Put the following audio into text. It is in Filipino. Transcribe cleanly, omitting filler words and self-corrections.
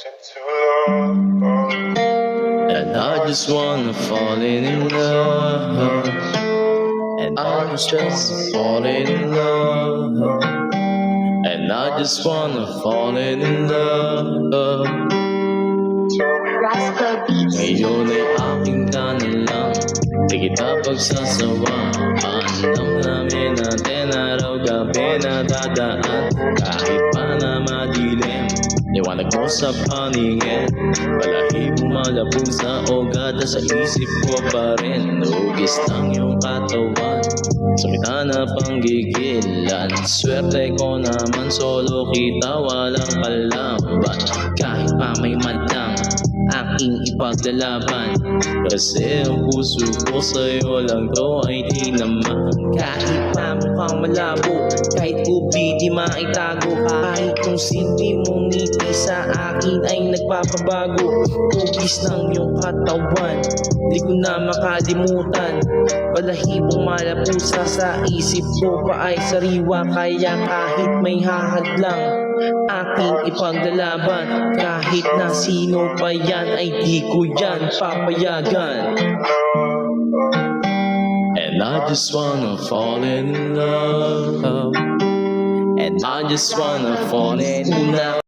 And I just wanna fall in love. And I just falling in love. And I just wanna fall in love. Ngayon ay aking ka na lang, di kita pagsasawaan. Damdamin natin araw-gabi na dadaan. Kahit pa na madilim, liwanag mo sa paningin. Balahibo malabo sa ugat, sa isip ko pa rin. Hugis ng iyong katawan, sa kita na panggigilan. Swerte ko naman, solo kita, walang kalaban. Kahit pa may madlang aking ipaglalaban, kasi ang puso ko sa'yo lang to ay di naman. Kahit pa mukhang malabo, kahit kubli di maitago, kahit kung simple mong ngiti sa akin ay nagpapabago. Hugis ng iyong katawan, di ko na makalimutan. Balahibong malapusa sa isip ko pa ay sariwa. Kaya kahit may hahadlang aking ipaglalaban, kahit na sino pa yan ay di ko yan papayagan. And I just wanna fall in love. And I just wanna fall in love.